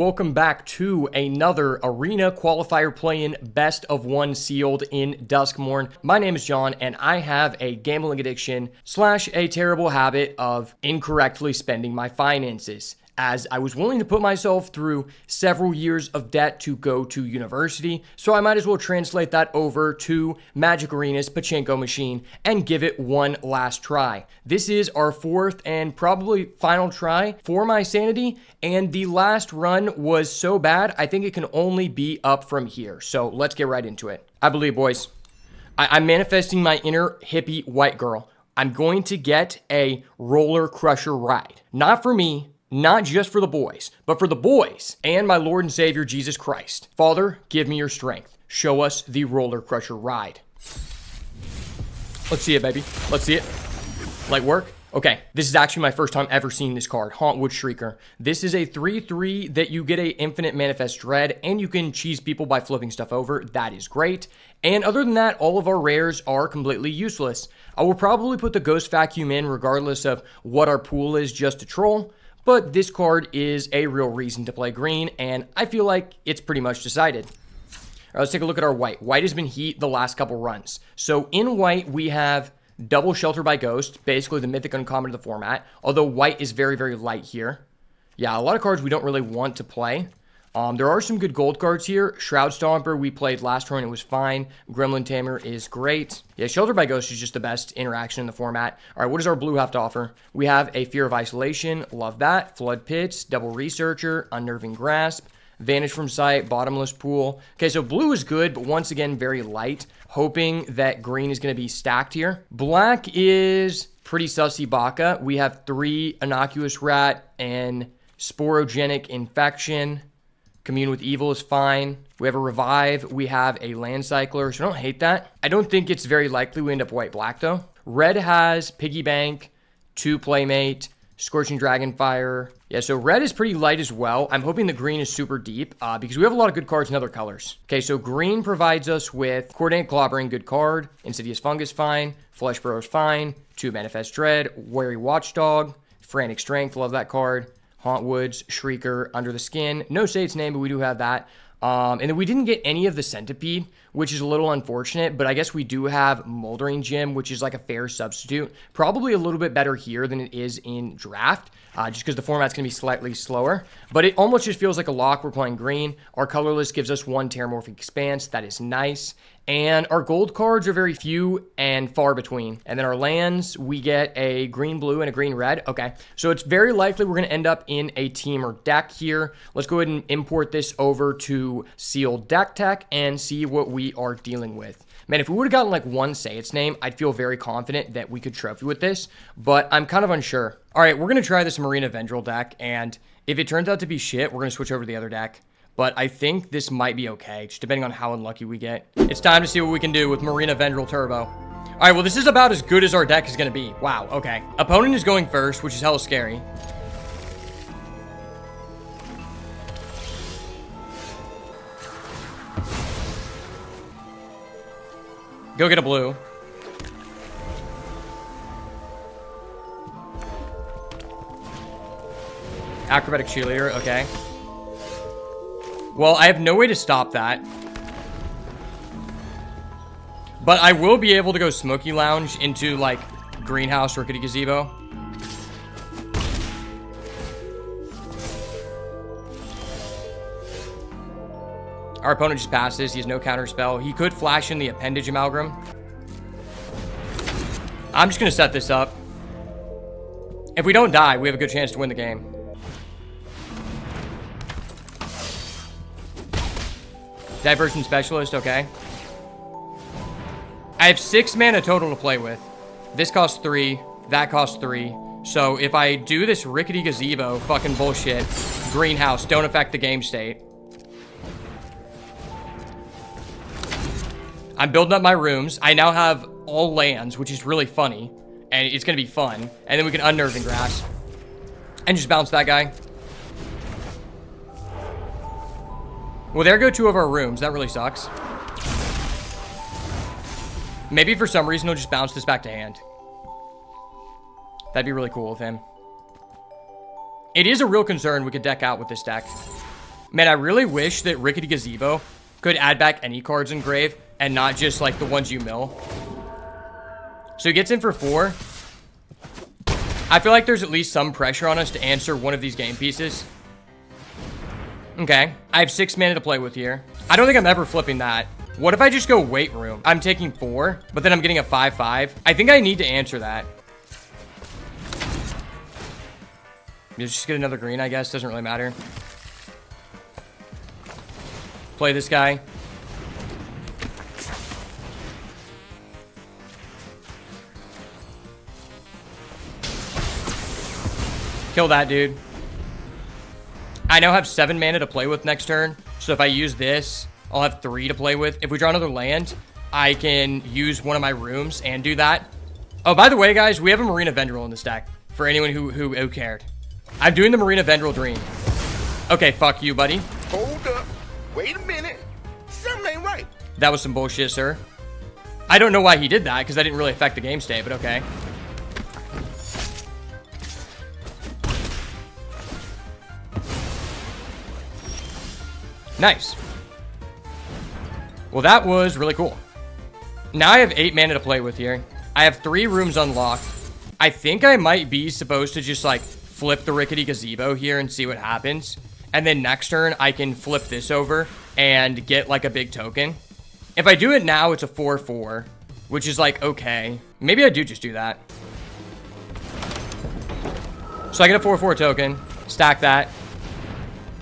Welcome back to another arena qualifier play-in best of one sealed in Duskmourn. My name is John and I have a gambling addiction / a terrible habit of incorrectly spending my finances, as I was willing to put myself through several years of debt to go to university, so I might as well translate that over to Magic Arena's pachinko machine and give it one last try. This is our fourth and probably final try for my sanity, and the last run was so bad, I think it can only be up from here. So let's get right into it. I believe, boys. I'm manifesting my inner hippie white girl. I'm going to get a roller crusher ride. Not for me, not just for the boys, but for the boys and my Lord and Savior, Jesus Christ. Father, give me your strength. Show us the roller crusher ride. Let's see it, baby. Let's see it. Light work. Okay, this is actually my first time ever seeing this card, Hauntwood Shrieker. This is a 3/3 that you get a infinite manifest dread, and you can cheese people by flipping stuff over. That is great. And other than that, all of our rares are completely useless. I will probably put the Ghost Vacuum in regardless of what our pool is, just to troll. But this card is a real reason to play green, and I feel like it's pretty much decided. All right, let's take a look at our white. White has been heat the last couple runs. So in white, we have double Shelter by Ghost, basically the mythic uncommon of the format, although white is very, very light here. Yeah, a lot of cards we don't really want to play. There are some good gold cards here. Shroud Stomper we played last run, it was fine. Gremlin Tamer is great. Yeah, Shelter by Ghost is just the best interaction in the format. All right, what does our blue have to offer? We have a Fear of Isolation, love that. Flood Pits, Double Researcher, Unnerving Grasp, Vanish from Sight, Bottomless Pool. Okay, so blue is good, but once again, very light. Hoping that green is going to be stacked here. Black is pretty sussy baka. We have 3 Innocuous Rat and Sporogenic Infection. Commune with Evil is fine. We have a Revive. We have a Land Cycler, so I don't hate that. I don't think it's very likely we end up white-black, though. Red has Piggy Bank, 2 Playmate, Scorching Dragonfire. Yeah, so red is pretty light as well. I'm hoping the green is super deep because we have a lot of good cards in other colors. Okay, so green provides us with Coordinate Clobbering, good card. Insidious Fungus, fine. Flesh Burrow is fine. 2 Manifest Dread. Wary Watchdog. Frantic Strength, love that card. Hauntwoods, Shrieker, Under the Skin. No say its name, but we do have that. And then we didn't get any of the Centipede, which is a little unfortunate, but I guess we do have Moldering Gym, which is like a fair substitute. Probably a little bit better here than it is in draft, just because the format's going to be slightly slower. But it almost just feels like a lock. We're playing green. Our colorless gives us 1 Terramorphic Expanse. That is nice. And our gold cards are very few and far between. And then our lands, we get a green-blue and a green-red. Okay, so it's very likely we're going to end up in a team or deck here. Let's go ahead and import this over to Sealed Deck Tech and see what we are dealing with. Man, if we would have gotten like 1 Say Its Name, I'd feel very confident that we could trophy with this, but I'm kind of unsure. All right, we're going to try this Marina Vendril deck, and if it turns out to be shit, we're going to switch over to the other deck. But I think this might be okay, just depending on how unlucky we get. It's time to see what we can do with Marina Vendril Turbo. All right, well, this is about as good as our deck is going to be. Wow, okay. Opponent is going first, which is hella scary. Go get a blue. Acrobatic Cheerleader, okay. Well, I have no way to stop that. But I will be able to go Smoky Lounge into, like, Greenhouse Rickety Gazebo. Our opponent just passes. He has no counter spell. He could flash in the Appendage Amalgam. I'm just going to set this up. If we don't die, we have a good chance to win the game. Diversion Specialist, okay. I have 6 mana total to play with. This costs 3. That costs 3. So if I do this Rickety Gazebo fucking bullshit, Greenhouse, don't affect the game state. I'm building up my rooms. I now have all lands, which is really funny. And it's going to be fun. And then we can Unnerving Grasp. And just bounce that guy. Well, there go 2 of our rooms. That really sucks. Maybe for some reason he'll just bounce this back to hand. That'd be really cool with him. It is a real concern we could deck out with this deck. Man, I really wish that Rickety Gazebo could add back any cards in grave and not just like the ones you mill. So he gets in for 4. I feel like there's at least some pressure on us to answer one of these game pieces. Okay, I have 6 mana to play with here. I don't think I'm ever flipping that. What if I just go weight room? I'm taking 4, but then I'm getting a 5/5. I think I need to answer that. Just get another green, I guess. Doesn't really matter. Play this guy. Kill that dude. I now have 7 mana to play with next turn. So if I use this, I'll have 3 to play with. If we draw another land, I can use one of my rooms and do that. Oh, by the way, guys, we have a Marina Vendril in this deck. For anyone who cared. I'm doing the Marina Vendril Dream. Okay, fuck you, buddy. Hold up. Wait a minute. Something ain't right. That was some bullshit, sir. I don't know why he did that, because that didn't really affect the game state, but okay. Nice. Well, that was really cool. Now I have 8 mana to play with here. I have 3 rooms unlocked. I think I might be supposed to just, like, flip the Rickety Gazebo here and see what happens. And then next turn, I can flip this over and get, like, a big token. If I do it now, it's a 4/4, which is, like, okay. Maybe I do just do that. So I get a 4/4 token. Stack that.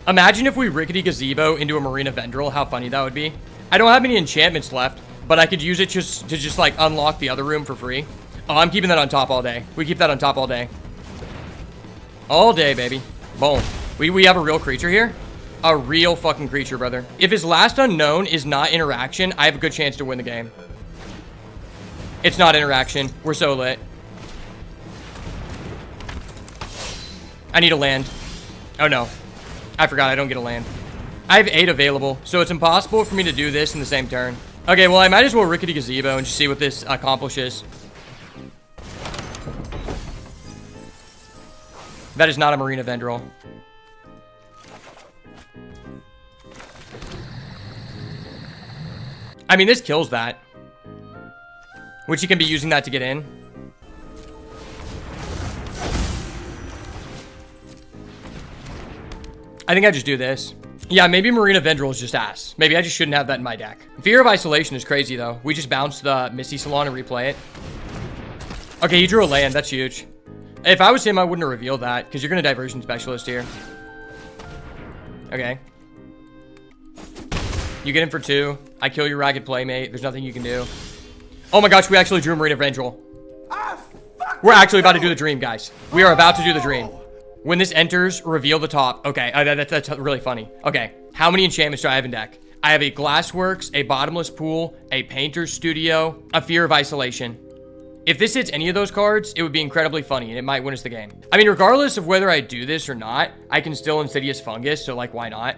Imagine if we Rickety Gazebo into a Marina Vendril, how funny that would be. I don't have any enchantments left, but I could use it just to like unlock the other room for free. Oh, I'm keeping that on top all day. We keep that on top all day. All day, baby. Boom. We have a real creature here. A real fucking creature, brother. If his last unknown is not interaction, I have a good chance to win the game. It's not interaction. We're so lit. I need a land. Oh, no. I forgot I don't get a land. I have 8 available, so it's impossible for me to do this in the same turn. Okay, well, I might as well Rickety Gazebo and just see what this accomplishes. That is not a Marina Vendril. I mean, this kills that. Which you can be using that to get in. I think I just do this. Yeah, maybe Marina Vendril is just ass. Maybe I just shouldn't have that in my deck. Fear of Isolation is crazy, though. We just bounced the Misty Salon and replay it. Okay, he drew a land. That's huge. If I was him, I wouldn't have revealed that, because you're going to Diversion Specialist here. Okay. You get in for 2. I kill your Ragged Playmate. There's nothing you can do. Oh my gosh, we actually drew Marina Vendril. We're actually about to do the dream, guys. We are about to do the dream. When this enters, reveal the top. Okay, that's really funny. Okay, how many enchantments do I have in deck? I have a Glassworks, a Bottomless Pool, a Painter's Studio, a Fear of Isolation. If this hits any of those cards, it would be incredibly funny, and it might win us the game. I mean, regardless of whether I do this or not, I can still Insidious Fungus, so, like, why not?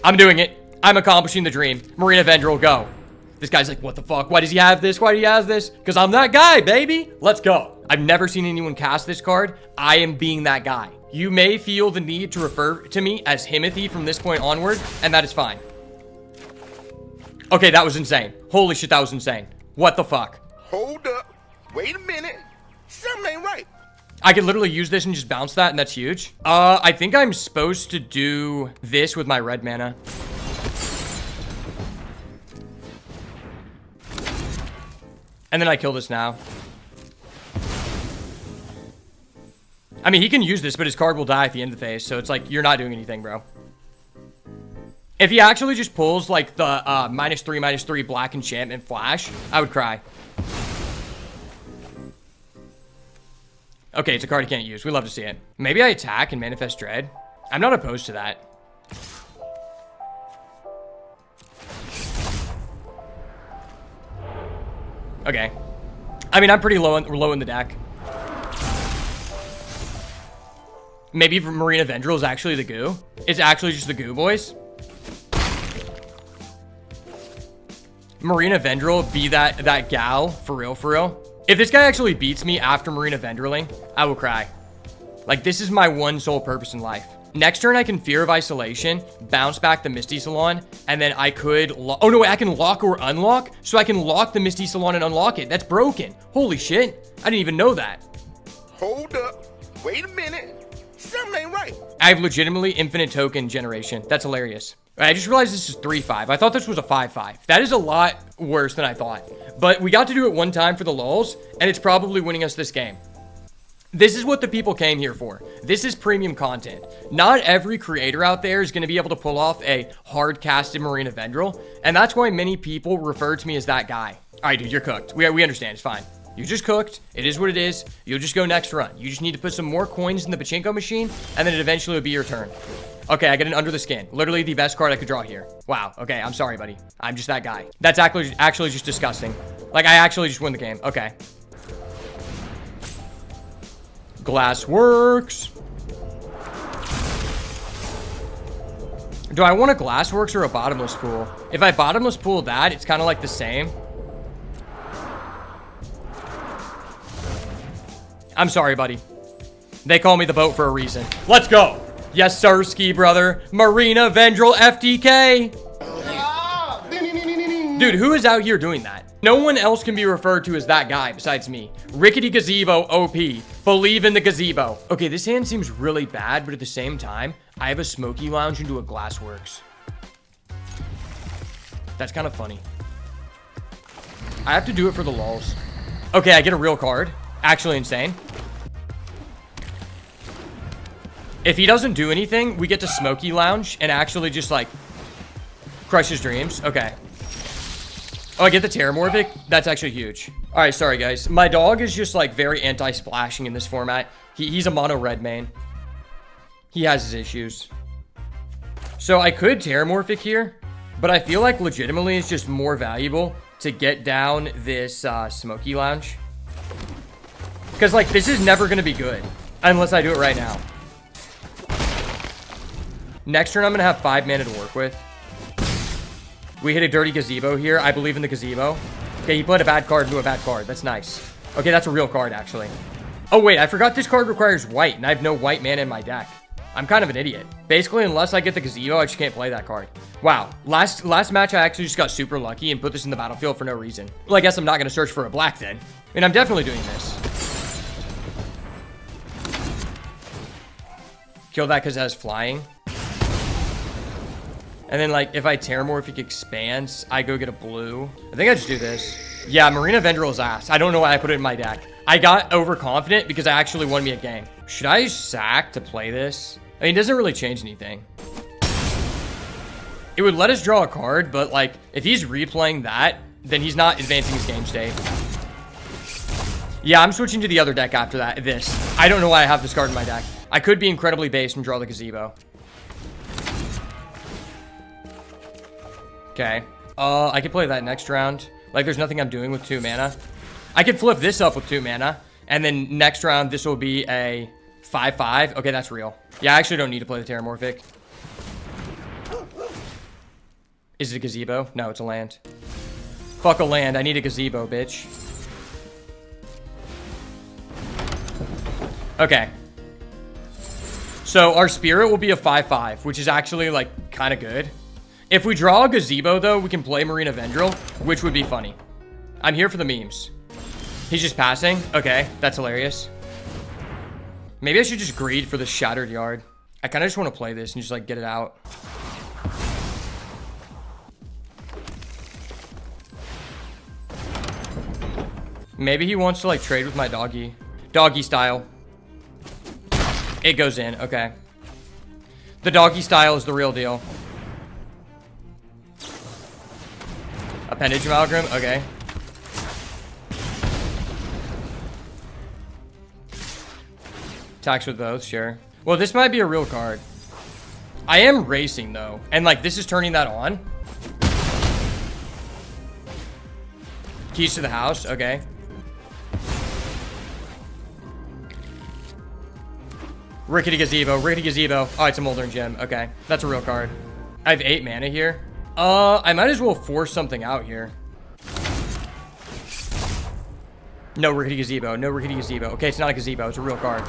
I'm doing it. I'm accomplishing the dream. Marina Vendril, go. This guy's like, what the fuck? Why does he have this? Why do he have this? Because I'm that guy, baby. Let's go. I've never seen anyone cast this card. I am being that guy. You may feel the need to refer to me as Himothy from this point onward, and that is fine. Okay, that was insane. Holy shit, that was insane. What the fuck? Hold up. Wait a minute. Something ain't right. I could literally use this and just bounce that, and that's huge. I think I'm supposed to do this with my red mana. And then I kill this now. I mean, he can use this, but his card will die at the end of the phase. So it's like, you're not doing anything, bro. If he actually just pulls, like, the -3/-3 black enchantment flash, I would cry. Okay, it's a card he can't use. We love to see it. Maybe I attack and Manifest Dread. I'm not opposed to that. Okay. I mean, I'm pretty low in the deck. Maybe Marina Vendril is actually the goo. It's actually just the goo, boys. Marina Vendril be that gal for real, for real. If this guy actually beats me after Marina Vendriling, I will cry. Like, this is my one sole purpose in life. Next turn, I can Fear of Isolation, bounce back the Misty Salon, and then I could... Oh, no, wait, I can lock or unlock? So I can lock the Misty Salon and unlock it. That's broken. Holy shit. I didn't even know that. Hold up. Wait a minute. Something ain't right. I have legitimately infinite token generation. That's hilarious. I just realized this is 3-5. I thought this was a 5-5. That is a lot worse than I thought. But we got to do it one time for the lulz, and it's probably winning us this game. This is what the people came here for. This is premium content. Not every creator out there is going to be able to pull off a hard-casted Marina Vendril, and that's why many people refer to me as that guy. All right, dude, you're cooked. We understand. It's fine. You just cooked. It is what it is. You'll just go next run. You just need to put some more coins in the pachinko machine, and then it eventually will be your turn. Okay, I get an Under the Skin. Literally the best card I could draw here. Wow. Okay, I'm sorry, buddy. I'm just that guy. That's actually just disgusting. Like, I actually just win the game. Okay. Glass works. Do I want a glass works or a bottomless pool? If I bottomless pool that, it's kind of like the same. I'm sorry, buddy. They call me the boat for a reason. Let's go. Yes, sir, ski brother. Marina Vendril FTK. Dude, who is out here doing that? No one else can be referred to as that guy besides me. Rickety Gazebo OP. Believe in the gazebo. Okay, this hand seems really bad, but at the same time, I have a Smoky Lounge into a Glassworks. That's kind of funny. I have to do it for the lulz. Okay, I get a real card. Actually insane. If he doesn't do anything, we get to Smoky Lounge and actually just like crush his dreams. Okay. Oh, I get the Terramorphic? That's actually huge. All right, sorry, guys. My dog is just, like, very anti-splashing in this format. He's a mono red main. He has his issues. So I could Terramorphic here, but I feel like legitimately it's just more valuable to get down this Smoky Lounge. Because, like, this is never going to be good unless I do it right now. Next turn, I'm going to have 5 mana to work with. We hit a dirty gazebo here. I believe in the gazebo. Okay, he played a bad card into a bad card. That's nice. Okay, that's a real card, actually. Oh, wait, I forgot this card requires white, and I have no white mana in my deck. I'm kind of an idiot. Basically, unless I get the gazebo, I just can't play that card. Wow. Last match, I actually just got super lucky and put this in the battlefield for no reason. Well, I guess I'm not going to search for a black then. I mean, I'm definitely doing this. Kill that because it has flying. And then, like, if I Terramorphic expands, I go get a blue. I think I just do this. Yeah, Marina Vendril's ass. I don't know why I put it in my deck. I got overconfident because I actually won me a game. Should I sack to play this? I mean, it doesn't really change anything. It would let us draw a card, but, like, if he's replaying that, then he's not advancing his game state. Yeah, I'm switching to the other deck after that. This. I don't know why I have this card in my deck. I could be incredibly based and draw the gazebo. Okay. I could play that next round. Like, there's nothing I'm doing with 2 mana. I could flip this up with 2 mana. And then next round, this will be a 5-5. Okay, that's real. Yeah, I actually don't need to play the Terramorphic. Is it a gazebo? No, it's a land. Fuck a land. I need a gazebo, bitch. Okay. So our spirit will be a 5-5, which is actually, like, kind of good. If we draw a gazebo, though, we can play Marina Vendril, which would be funny. I'm here for the memes. He's just passing? Okay, that's hilarious. Maybe I should just greed for the Shattered Yard. I kind of just want to play this and just, like, get it out. Maybe he wants to, like, trade with my doggy. Doggy style. It goes in, okay. The doggy style is the real deal. Appendage Amalgam, okay. Attacks with both, sure. Well, this might be a real card. I am racing, though. And, like, this is turning that on. Keys to the house, okay. Rickety Gazebo, Rickety Gazebo. Oh, it's a Moldering Gem, okay. That's a real card. I have 8 mana here. I might as well force something out here. No Rickety Gazebo. No Rickety Gazebo. Okay, it's not a gazebo. It's a real card.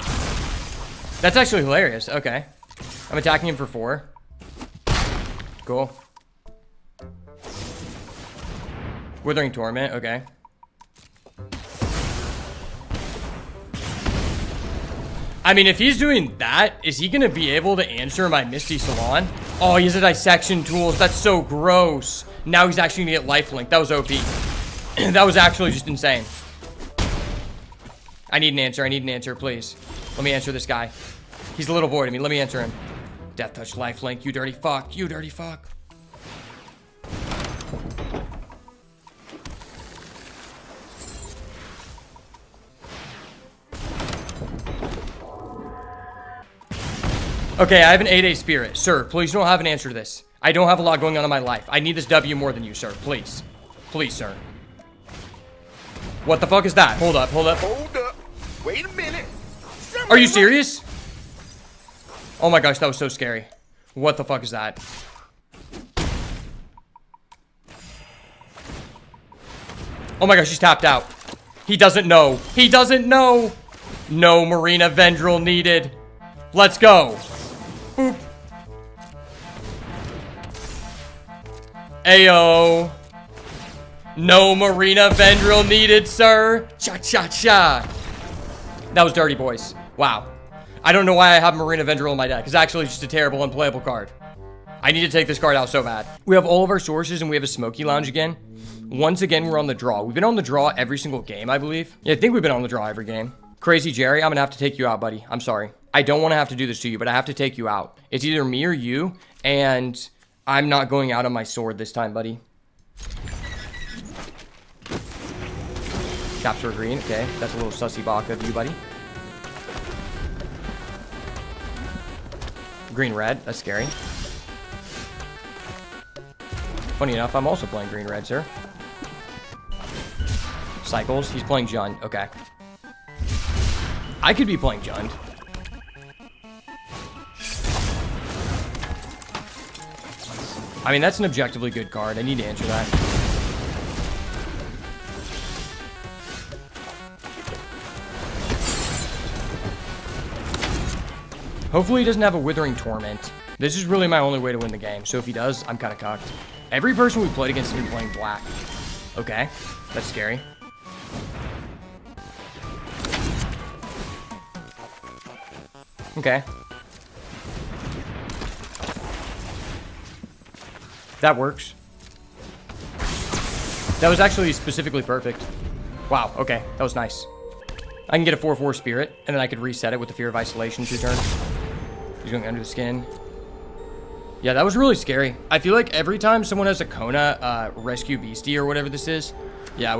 That's actually hilarious. Okay. I'm attacking him for 4. Cool. Withering Torment, okay. I mean, if he's doing that, is he gonna be able to answer my Misty Salon? Oh, he has a dissection tools. That's so gross. Now he's actually gonna get lifelink. That was OP. That was actually just insane. I need an answer, please. Let me answer this guy. He's a little boy to me. Let me answer him. Death touch lifelink, you dirty fuck. You dirty fuck. Okay, I have an 8A spirit. Sir, please don't have an answer to this. I don't have a lot going on in my life. I need this W more than you, sir. Please. Please, sir. What the fuck is that? Hold up, hold up. Hold up. Wait a minute. Are you serious? Oh my gosh, that was so scary. What the fuck is that? Oh my gosh, he's tapped out. He doesn't know. He doesn't know. No Marina Vendril needed. Let's go. Boop. Ayo. No Marina Vendril needed, sir. Cha-cha-cha. That was dirty, boys. Wow. I don't know why I have Marina Vendril in my deck. It's actually just a terrible, unplayable card. I need to take this card out so bad. We have all of our sources, and we have a Smoky Lounge again. Once again, we're on the draw. We've been on the draw every single game, I believe. Yeah, I think we've been on the draw every game. Crazy Jerry, I'm gonna have to take you out, buddy. I'm sorry. I don't want to have to do this to you, but I have to take you out. It's either me or you, and I'm not going out on my sword this time, buddy. Capture green, okay. That's a little sussy baka of you, buddy. Green-red, that's scary. Funny enough, I'm also playing green-red, sir. Cycles, he's playing Jund, okay. I could be playing Jund. I mean, that's an objectively good card. I need to answer that. Hopefully he doesn't have a Withering Torment. This is really my only way to win the game. So if he does, I'm kind of cocked. Every person we played against has been playing black. Okay, that's scary. Okay. That works. That was actually specifically perfect. Wow, okay, that was nice. I can get a 4/4 spirit, and then I could reset it with the Fear of Isolation 2 turns. He's going under the skin. Yeah, that was really scary. I feel like every time someone has a Kona rescue beastie or whatever this is, yeah,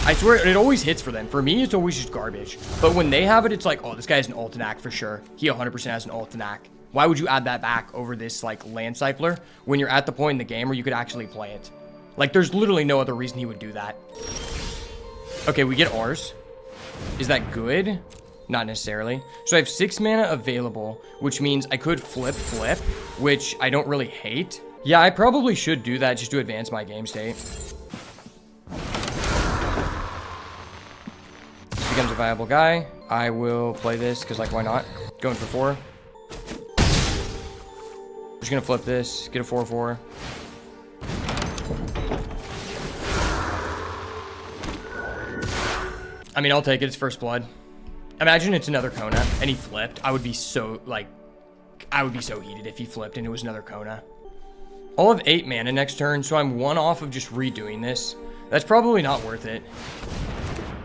I swear it always hits for them. For me, it's always just garbage. But when they have it, it's like, oh, this guy has an Ultinac for sure. He 100% has an Ultinac. Why would you add that back over this, like, land cycler when you're at the point in the game where you could actually play it? Like, there's literally no other reason he would do that. Okay, we get ours. Is that good? Not necessarily. So I have 6 mana available, which means I could flip, which I don't really hate. Yeah, I probably should do that just to advance my game state. This becomes a viable guy. I will play this, because, like, why not? Going for 4. Just gonna flip this, get a 4/4. I mean, I'll take it. It's first blood. Imagine it's another Kona and he flipped. I would be so, like, I would be so heated if he flipped and it was another Kona. I'll have 8 mana next turn, so I'm 1 off of just redoing this. That's probably not worth it.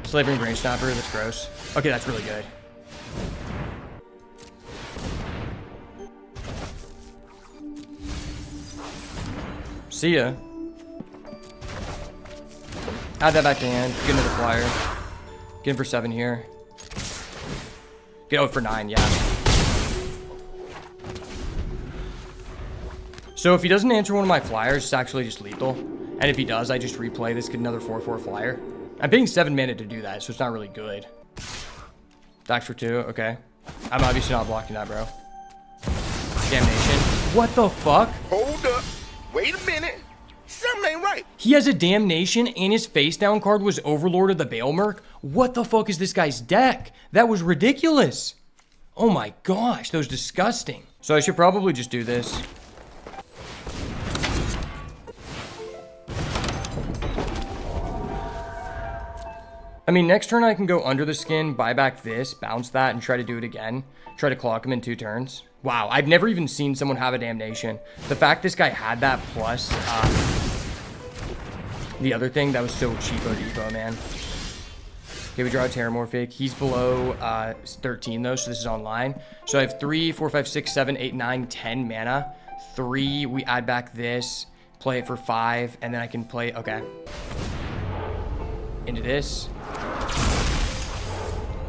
Slavering Brain Snapper, that's gross. Okay, that's really good. See ya. Add that back to hand. Get another flyer. Get him for 7 here. Get out for 9, yeah. So if he doesn't answer one of my flyers, it's actually just lethal. And if he does, I just replay this, get another 4/4 flyer. I'm paying 7 mana to do that, so it's not really good. Dax for 2, okay. I'm obviously not blocking that, bro. Damnation. What the fuck? Hold up. Wait a minute. Something ain't right. He has a Damnation and his face down card was Overlord of the Balemerc? What the fuck is this guy's deck? That was ridiculous. Oh my gosh, that was disgusting. So I should probably just do this. I mean, next turn I can go under the skin, buy back this, bounce that, and try to do it again. Try to clock him in 2 turns. Wow, I've never even seen someone have a damnation. The fact this guy had that plus the other thing, that was so cheapo depot, man. Okay, we draw a Terramorphic. He's below 13 though, so this is online. So I have 3, 4, 5, 6, 7, 8, 9, 10 mana. 3, we add back this, play it for 5, and then I can play, okay. Into this.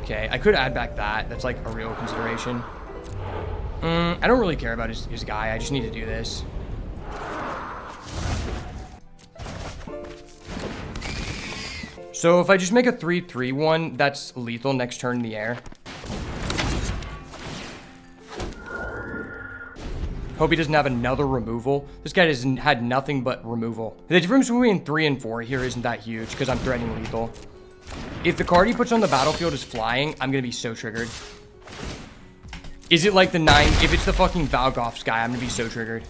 Okay, I could add back that. That's like a real consideration. I don't really care about his guy. I just need to do this. So if I just make a 3/3/1, that's lethal next turn in the air. Hope he doesn't have another removal. This guy has had nothing but removal. The difference between 3 and 4 here isn't that huge because I'm threatening lethal. If the card he puts on the battlefield is flying, I'm going to be so triggered. Is it like the 9? If it's the fucking Valgoff's guy, I'm going to be so triggered.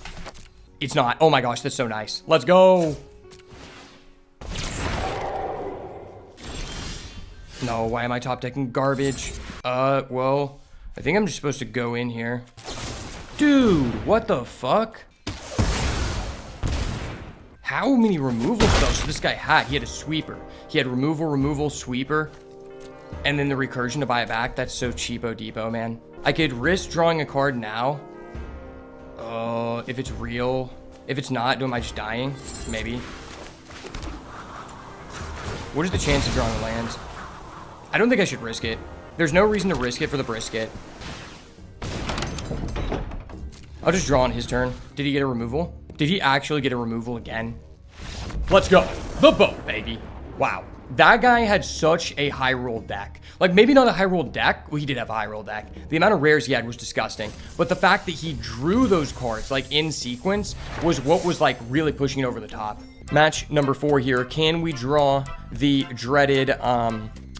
It's not. Oh my gosh, that's so nice. Let's go. No, why am I top decking garbage? Well, I think I'm just supposed to go in here. Dude, what the fuck? How many removal spells did this guy have? He had a sweeper. He had removal, sweeper. And then the recursion to buy it back. That's so cheapo depot, man. I could risk drawing a card now. If it's real. If it's not, am I just dying? Maybe. What is the chance of drawing lands? I don't think I should risk it. There's no reason to risk it for the brisket. I'll just draw on his turn. Did he get a removal? Did he actually get a removal again? Let's go. The boat, baby. Wow. That guy had such a high roll deck. Like, maybe not a high roll deck. Well, he did have a high roll deck. The amount of rares he had was disgusting. But the fact that he drew those cards, like, in sequence, was what was, like, really pushing it over the top. Match number 4 here. Can we draw the dreaded,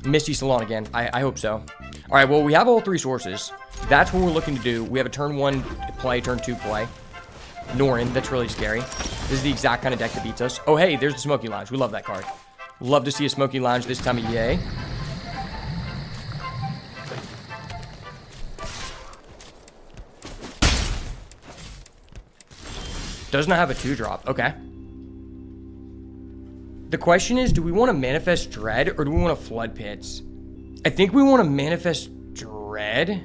Misty Salon again? I hope so. All right, well, we have all 3 sources. That's what we're looking to do. We have a turn 1 play, turn 2 play. Norin, that's really scary. This is the exact kind of deck that beats us. Oh, hey, there's the Smoky Lounge. We love that card. Love to see a Smoky Lounge this time of year. Does not have a 2-drop. Okay. The question is, do we want to Manifest Dread or do we want to Flood Pits? I think we want to Manifest Dread.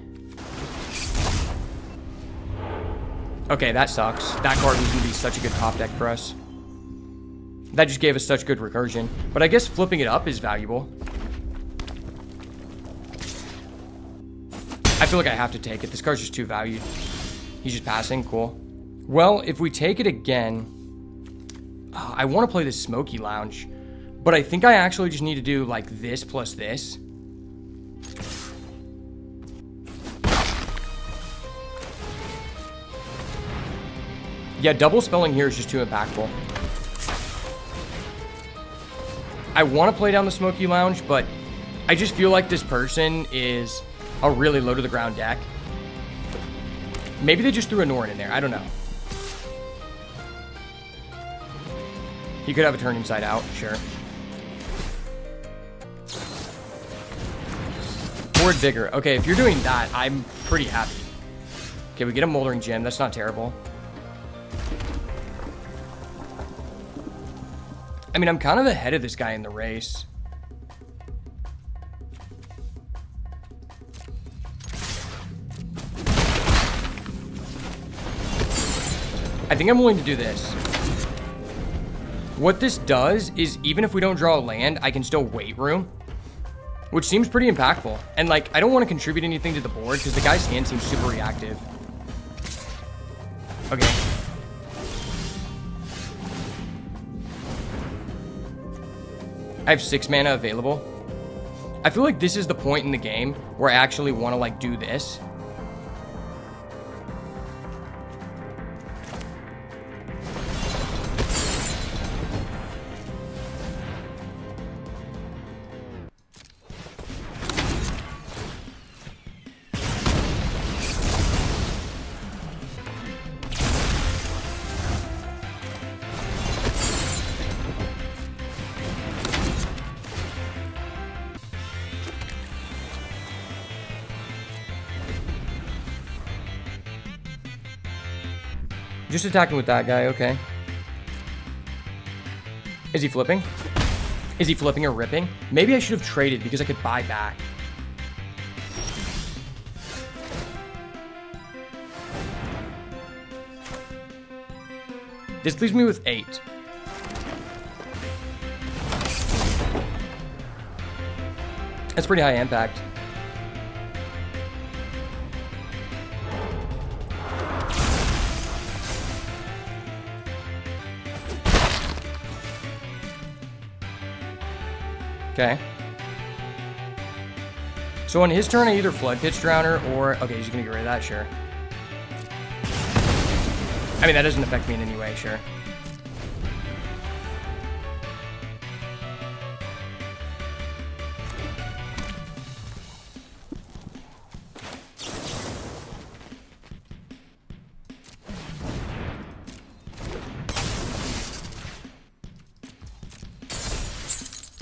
Okay, that sucks. That card was going to be such a good top deck for us. That just gave us such good recursion. But I guess flipping it up is valuable. I feel like I have to take it. This card's just too valued. He's just passing. Cool. Well, if we take it again... I want to play this Smoky Lounge. But I think I actually just need to do like this plus this. Yeah, double spelling here is just too impactful. I want to play down the Smoky Lounge, but I just feel like this person is a really low to the ground deck. Maybe they just threw a Norin in there. I don't know. He could have a turn inside out, sure. Board Vigor. Okay, if you're doing that, I'm pretty happy. Okay, we get a Moldering Gem. That's not terrible. I mean, I'm kind of ahead of this guy in the race. I think I'm willing to do this. What this does is, even if we don't draw a land, I can still wait room, which seems pretty impactful. And, like, I don't want to contribute anything to the board because the guy's hand seems super reactive. Okay. I have 6 mana available. I feel like this is the point in the game where I actually want to, like, do this. Just attacking with that guy, okay. Is he flipping? Is he flipping or ripping? Maybe I should have traded because I could buy back. This leaves me with 8. That's pretty high impact. Okay. So on his turn, I either Flood Pitch Drowner or... Okay, he's going to get rid of that, sure. I mean, that doesn't affect me in any way, sure.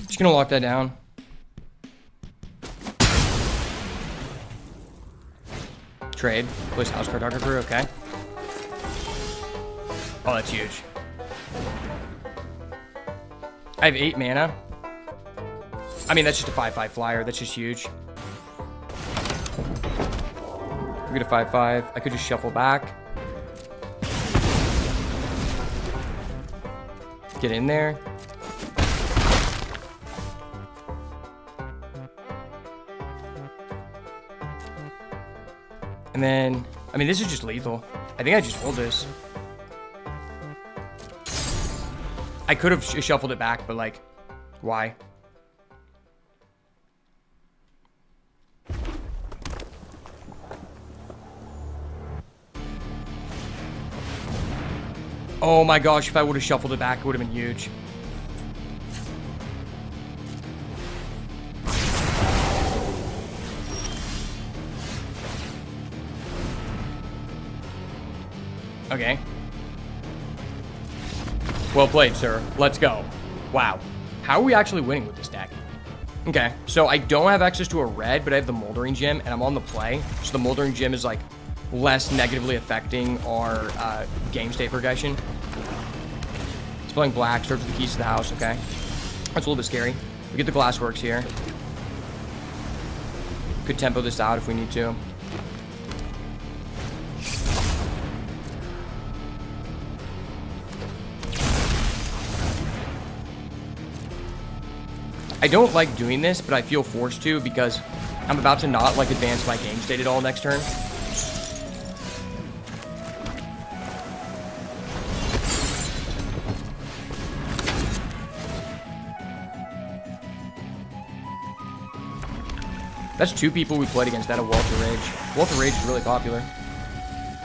Just gonna lock that down. Trade. Place House Cartographer, okay. Oh, that's huge. I have 8 mana. I mean, that's just a 5/5 flyer. That's just huge. We get a 5/5. I could just shuffle back. Get in there. And then, I mean, this is just lethal. I think I just hold this. I could have shuffled it back, but like, why? Oh my gosh, if I would have shuffled it back, it would have been huge. Okay. Well played, sir. Let's go. Wow. How are we actually winning with this deck? Okay, so I don't have access to a red, but I have the Moldering Gem, and I'm on the play. So the Moldering Gem is, like, less negatively affecting our game state progression. It's playing black, starts with the keys to the house, okay. That's a little bit scary. We get the Glassworks here. Could tempo this out if we need to. I don't like doing this, but I feel forced to because I'm about to not like advance my game state at all next turn. That's 2 people we played against that of Walter Rage. Walter Rage is really popular.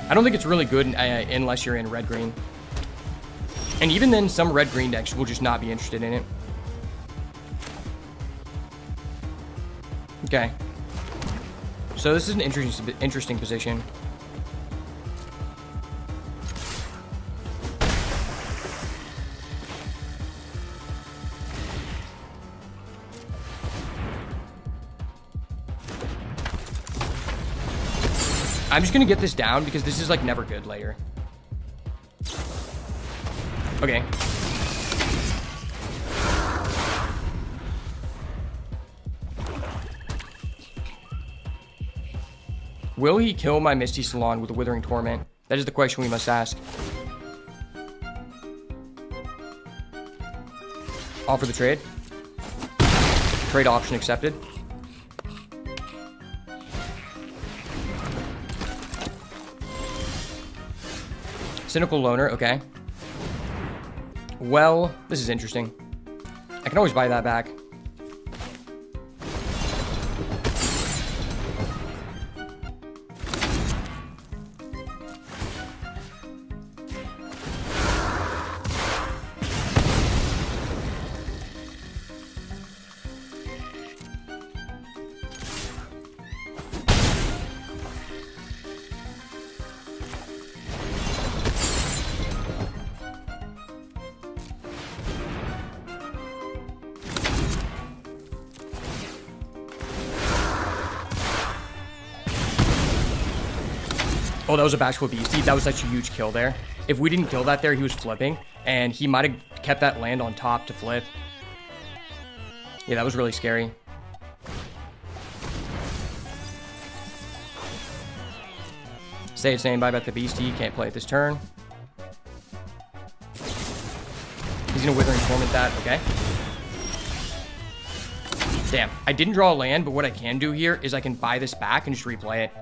I don't think it's really good unless you're in red-green. And even then, some red-green decks will just not be interested in it. Okay. So this is an interesting position. I'm just gonna get this down because this is like never good later. Okay. Will he kill my Misty Salon with a Withering Torment? That is the question we must ask. Offer the trade. Trade option accepted. Cynical Loner, okay. Well, this is interesting. I can always buy that back. Oh, that was a bashful beastie. That was such a huge kill there. If we didn't kill that there, he was flipping, and he might have kept that land on top to flip. Yeah, that was really scary. Say its name, bye about the beastie. Can't play it this turn. He's gonna Withering Torment that. Okay. Damn, I didn't draw a land, but what I can do here is I can buy this back and just replay it.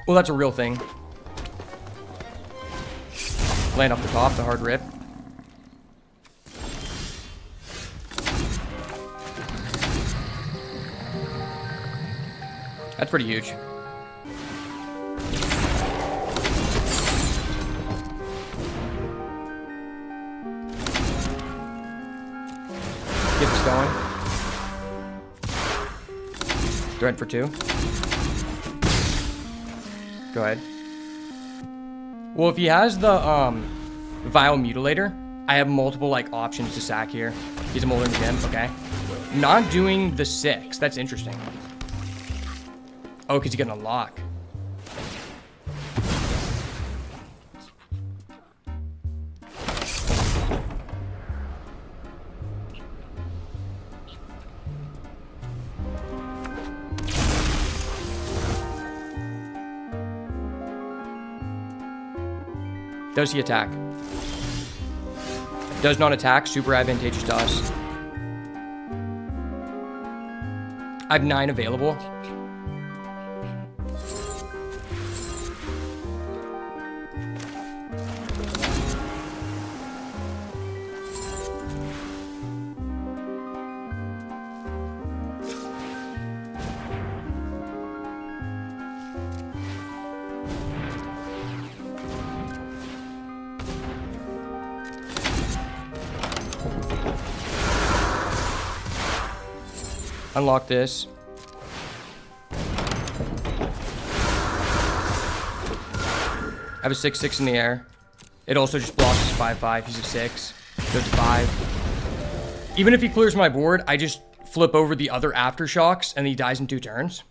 Well, that's a real thing. Land off the top, the hard rip. That's pretty huge. Get this going. Dread for 2. Go ahead. Well, if he has the Vile Mutilator, I have multiple like options to sack here. He's a Moldering Gem, okay. Not doing the 6. That's interesting. Oh, because you get an unlock. Does he attack? Does not attack. Super advantageous to us. I have 9 available. Unlock this. I have a 6/6 in the air. It also just blocks his 5/5. He's a 6. Goes to 5. Even if he clears my board, I just flip over the other aftershocks and he dies in 2 turns.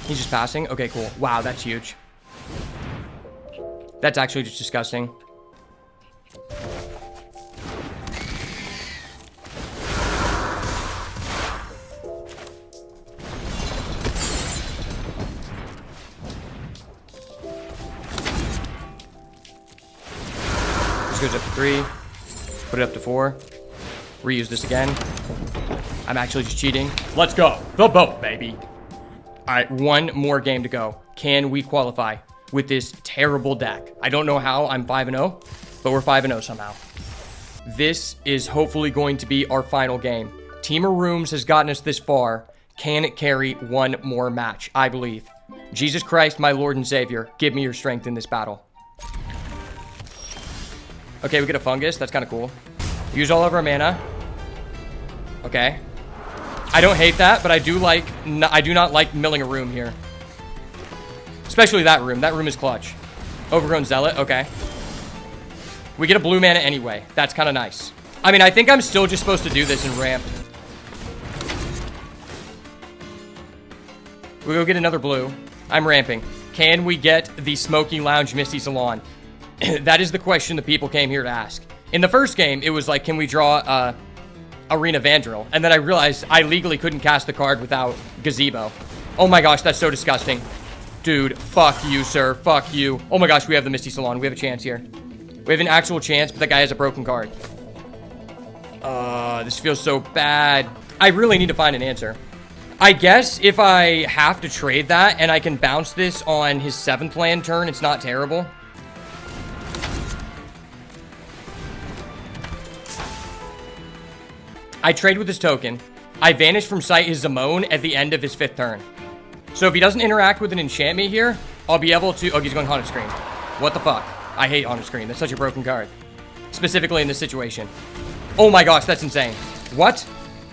He's just passing? Okay, cool. Wow, that's huge. That's actually just disgusting. This goes up to 3. Put it up to 4. Reuse this again. I'm actually just cheating. Let's go. The boat, baby. All right, 1 more game to go. Can we qualify with this terrible deck? I don't know how. I'm 5-0, but we're 5-0 somehow. This is hopefully going to be our final game. Temur Rooms has gotten us this far. Can it carry 1 more match? I believe. Jesus Christ, my Lord and Savior, give me your strength in this battle. Okay, we get a fungus. That's kind of cool. Use all of our mana. Okay. I don't hate that, but I do not like milling a room here. Especially that room. That room is clutch. Overgrown Zealot. Okay. We get a blue mana anyway. That's kind of nice. I mean, I think I'm still just supposed to do this and ramp. We go get another blue. I'm ramping. Can we get the Smoky Lounge Misty Salon? That is the question the people came here to ask. In the first game, it was like, can we draw Arena Vandrel? And then I realized I legally couldn't cast the card without Gazebo. Oh my gosh, that's so disgusting. Dude, fuck you, sir. Fuck you. Oh my gosh, we have the Misty Salon. We have a chance here. We have an actual chance, but that guy has a broken card. This feels so bad. I really need to find an answer. I guess if I have to trade that and I can bounce this on his 7th land turn, it's not terrible. I trade with his token. I vanish from sight his Zamone at the end of his 5th turn. So if he doesn't interact with an enchantment here, I'll be able to... Oh, he's going Haunted Scream. What the fuck? I hate Haunted Scream. That's such a broken card. Specifically in this situation. Oh my gosh, that's insane. What?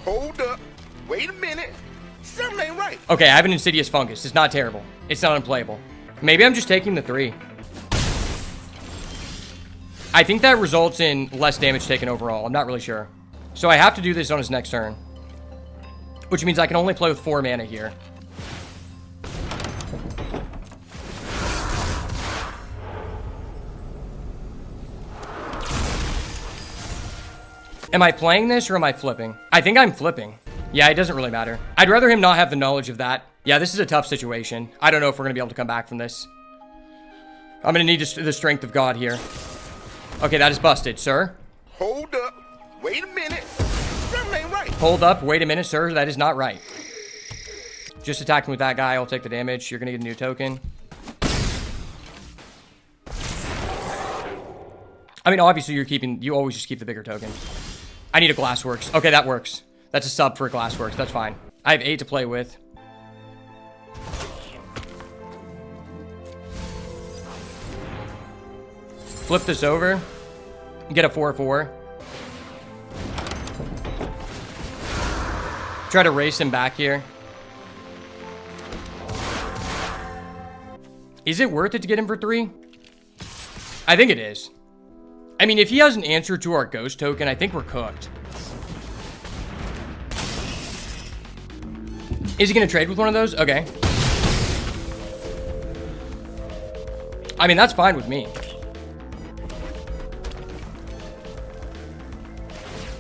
Hold up. Wait a minute. Something ain't right. Okay, I have an Insidious Fungus. It's not terrible. It's not unplayable. Maybe I'm just taking the 3. I think that results in less damage taken overall. I'm not really sure. So I have to do this on his next turn. Which means I can only play with 4 mana here. Am I playing this or am I flipping? I think I'm flipping. Yeah, it doesn't really matter. I'd rather him not have the knowledge of that. Yeah, this is a tough situation. I don't know if we're going to be able to come back from this. I'm going to need the strength of God here. Okay, that is busted, sir. Hold up. Wait a minute. Something ain't right. Hold up. Wait a minute, sir. That is not right. Just attacking with that guy. I'll take the damage. You're going to get a new token. I mean, obviously, you always just keep the bigger token. I need a Glassworks. Okay, that works. That's a sub for a Glassworks. That's fine. I have 8 to play with. Flip this over. Get a 4/4. Try to race him back here. Is it worth it to get him for 3? I think it is. I mean, if he has an answer to our ghost token, I think we're cooked. Is he going to trade with one of those? Okay. I mean, that's fine with me.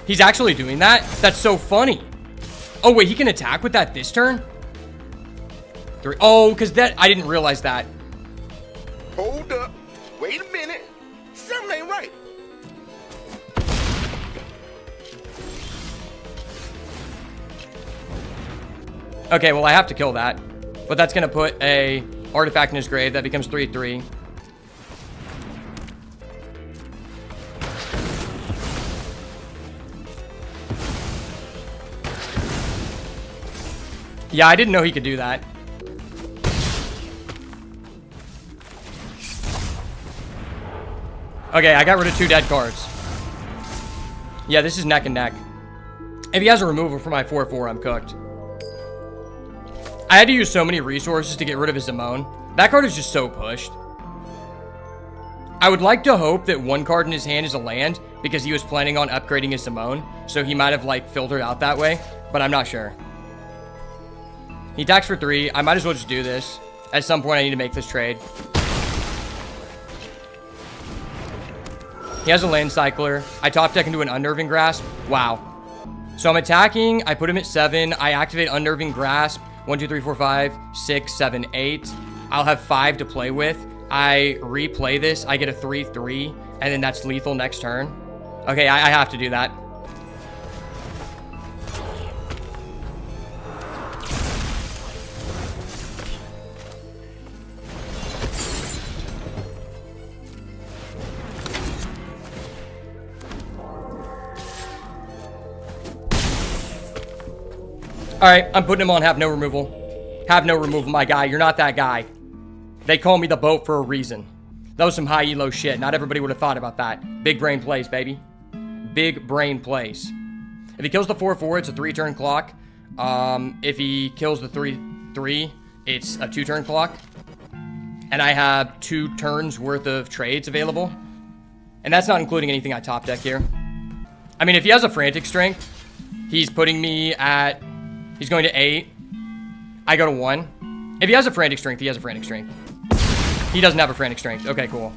He's actually doing that? That's so funny. Oh, wait, he can attack with that this turn? 3. Oh, because that... I didn't realize that. Hold up. Wait a minute. Something ain't right. Okay, well, I have to kill that. But that's going to put a artifact in his grave. That becomes 3/3. Yeah, I didn't know he could do that. Okay, I got rid of 2 dead cards. Yeah, this is neck and neck. If he has a removal for my 4/4, I'm cooked. I had to use so many resources to get rid of his Zamone. That card is just so pushed. I would like to hope that 1 card in his hand is a land because he was planning on upgrading his Zamone, so he might have, like, filtered out that way, but I'm not sure. He attacks for 3. I might as well just do this. At some point, I need to make this trade. He has a land cycler. I top deck into an Unnerving Grasp. Wow. So I'm attacking. I put him at 7. I activate Unnerving Grasp. 1, 2, 3, 4, 5, 6, 7, 8. I'll have 5 to play with. I replay this. I get a 3/3, and then that's lethal next turn. Okay, I have to do that. Alright, I'm putting him on have no removal. Have no removal, my guy. You're not that guy. They call me the boat for a reason. That was some high elo shit. Not everybody would have thought about that. Big brain plays, baby. Big brain plays. If he kills the 4/4, it's a 3-turn clock. If he kills the 3/3, it's a 2-turn clock. And I have 2 turns worth of trades available. And that's not including anything I top deck here. I mean, if he has a Frantic Strength, he's putting me at... He's going to 8. I go to 1. If he has a Frantic Strength, he has a Frantic Strength. He doesn't have a Frantic Strength. Okay, cool.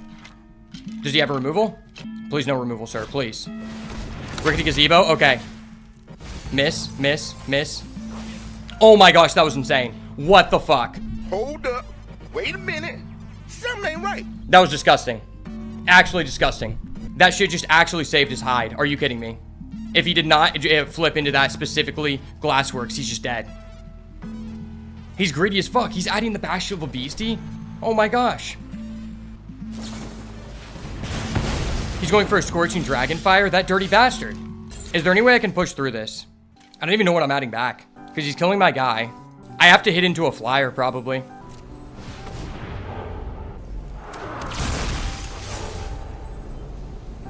Does he have a removal? Please no removal, sir. Please. Rickety Gazebo? Okay. Miss, miss, miss. Oh my gosh, that was insane. What the fuck? Hold up. Wait a minute. Something ain't right. That was disgusting. Actually disgusting. That shit just actually saved his hide. Are you kidding me? If he did not flip into that specifically Glassworks, he's just dead. He's greedy as fuck. He's adding the Bash of a Beastie. Oh my gosh. He's going for a Scorching Dragonfire. That dirty bastard. Is there any way I can push through this? I don't even know what I'm adding back because he's killing my guy. I have to hit into a flyer probably.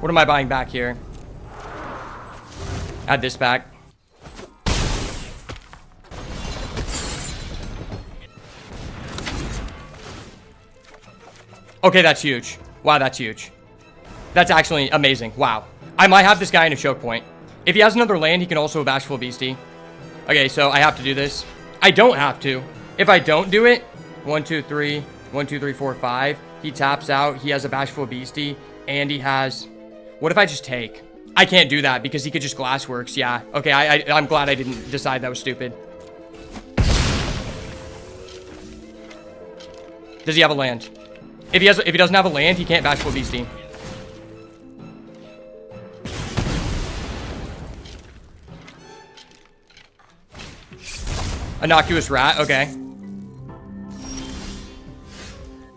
What am I buying back here? Add this back. Okay, that's huge. Wow, that's huge. That's actually amazing. Wow. I might have this guy in a choke point. If he has another land, he can also Bashful Beastie. Okay, so I have to do this. I don't have to. If I don't do it, 1, 2, 3, 1, 2, 3, 4, 5. He taps out. He has a Bashful Beastie. And he has... What if I just take? I can't do that because he could just Glassworks. Yeah. Okay, I'm glad I didn't decide that was stupid. Does he have a land? If he doesn't have a land, he can't Bashful Beastie. Innocuous Rat, okay.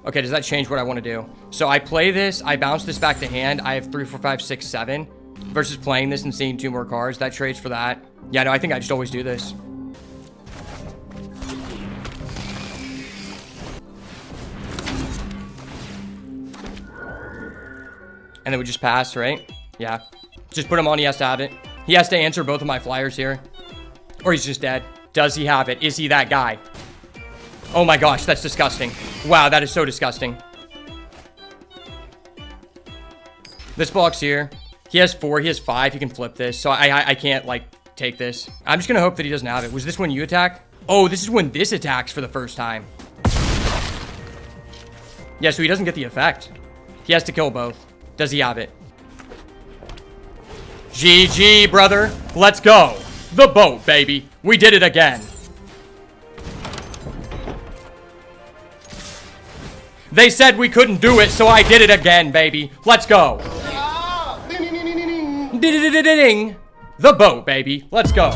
Okay, does that change what I want to do? So I play this, I bounce this back to hand. I have 3, 4, 5, 6, 7. Versus playing this and seeing 2 more cards. That trades for that. Yeah, no, I think I just always do this. And then we just pass, right? Yeah. Just put him on, he has to have it. He has to answer both of my flyers here. Or he's just dead. Does he have it? Is he that guy? Oh my gosh, that's disgusting. Wow, that is so disgusting. This block's here. He has 4, he has 5, he can flip this. So I can't, like, take this. I'm just gonna hope that he doesn't have it. Was this when you attack? Oh, this is when this attacks for the first time. Yeah, so he doesn't get the effect. He has to kill both. Does he have it? GG, brother. Let's go. The boat, baby. We did it again. They said we couldn't do it, so I did it again, baby. Let's go. Ding. The boat, baby. Let's go.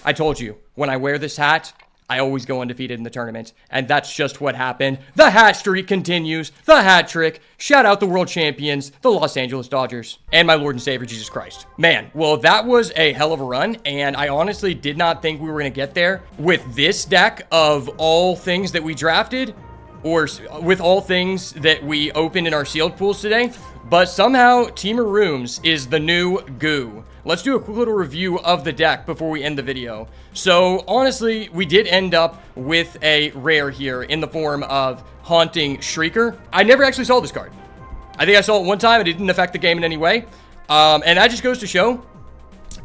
I told you, when I wear this hat, I always go undefeated in the tournament. And that's just what happened. The hat streak continues. The hat trick. Shout out the world champions, the Los Angeles Dodgers. And my Lord and Savior, Jesus Christ. Man, well, that was a hell of a run. And I honestly did not think we were going to get there with this deck of all things that we drafted. Or with all things that we opened in our sealed pools today. But somehow, Temur Rooms is the new goo. Let's do a quick little review of the deck before we end the video. So, honestly, we did end up with a rare here in the form of Haunting Shrieker. I never actually saw this card. I think I saw it one time, and it didn't affect the game in any way. And that just goes to show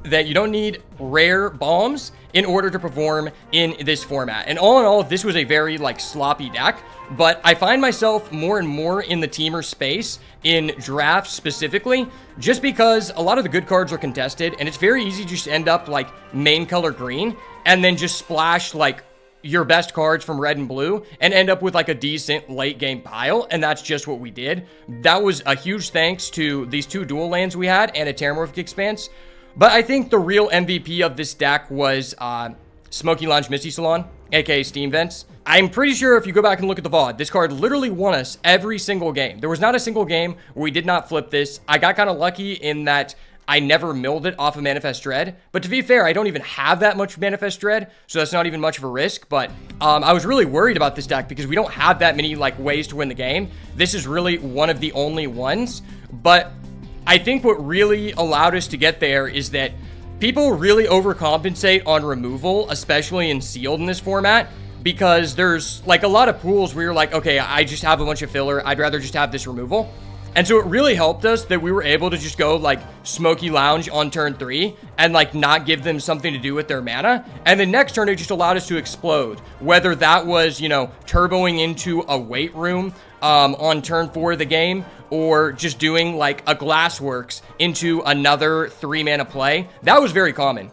that you don't need rare bombs in order to perform in this format. And all in all, this was a very, like, sloppy deck. But I find myself more and more in the Temur space, in drafts specifically, just because a lot of the good cards are contested, and it's very easy to just end up, like, main color green, and then just splash, like, your best cards from red and blue, and end up with, like, a decent late game pile, and that's just what we did. That was a huge thanks to these 2 dual lands we had, and a Terramorphic Expanse. But I think the real MVP of this deck was Smoky Lounge Misty Salon, aka Steam Vents. I'm pretty sure if you go back and look at the VOD, this card literally won us every single game. There was not a single game where we did not flip this. I got kind of lucky in that I never milled it off of Manifest Dread. But to be fair, I don't even have that much Manifest Dread, so that's not even much of a risk. But I was really worried about this deck because we don't have that many, like, ways to win the game. This is really one of the only ones. But I think what really allowed us to get there is that people really overcompensate on removal, especially in sealed in this format, because there's, like, a lot of pools where you're like, okay, I just have a bunch of filler. I'd rather just have this removal. And so it really helped us that we were able to just go, like, Smoky Lounge on turn 3 and, like, not give them something to do with their mana. And the next turn, it just allowed us to explode. Whether that was, you know, turboing into a weight room on turn 4 of the game, or just doing, like, a Glassworks into another 3-mana play. That was very common.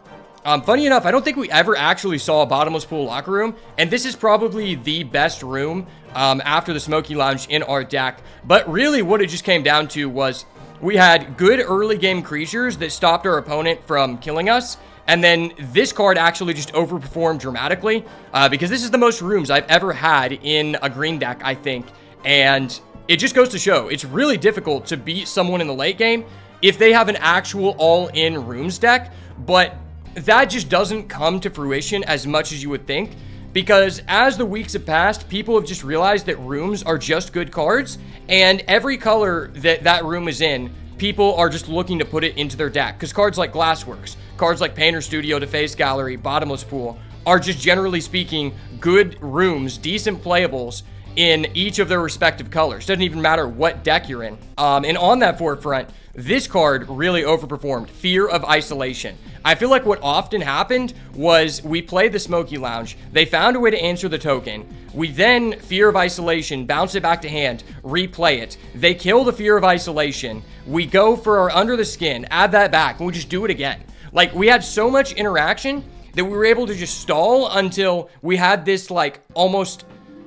Funny enough, I don't think we ever actually saw a bottomless pool locker room, and this is probably the best room after the Smoky Lounge in our deck. But really what it just came down to was we had good early game creatures that stopped our opponent from killing us, and then this card actually just overperformed dramatically because this is the most rooms I've ever had in a green deck, I think, and it just goes to show it's really difficult to beat someone in the late game if they have an actual all-in rooms deck, but that just doesn't come to fruition as much as you would think, because as the weeks have passed, people have just realized that rooms are just good cards, and every color that room is in, people are just looking to put it into their deck, because cards like Glassworks, cards like Painter Studio, Deface Gallery, Bottomless Pool are just generally speaking good rooms, decent playables in each of their respective colors. Doesn't even matter what deck you're in. And on that forefront, this card really overperformed Fear of Isolation. I feel like what often happened was we played the Smoky Lounge, they found a way to answer the token, we then Fear of Isolation, bounce it back to hand, replay it, they kill the Fear of Isolation, we go for our Under the Skin, add that back, and we just do it again. Like, we had so much interaction that we were able to just stall until we had this like almost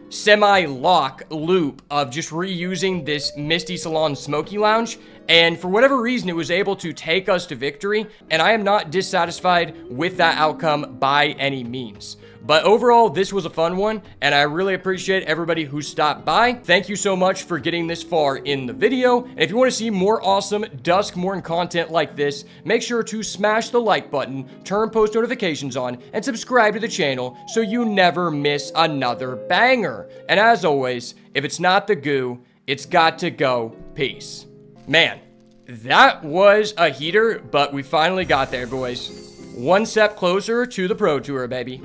semi-lock loop of just reusing this Misty Salon Smoky Lounge, and for whatever reason it was able to take us to victory, and I am not dissatisfied with that outcome by any means. But overall, this was a fun one, and I really appreciate everybody who stopped by. Thank you so much for getting this far in the video, and if you want to see more awesome Duskmourn content like this, make sure to smash the like button, turn post notifications on, and subscribe to the channel so you never miss another banger. And as always, if it's not the goo, it's got to go. Peace. Man, that was a heater, but we finally got there, boys. One step closer to the Pro Tour, baby.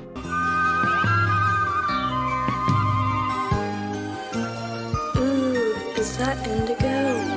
Ooh, is that indigo?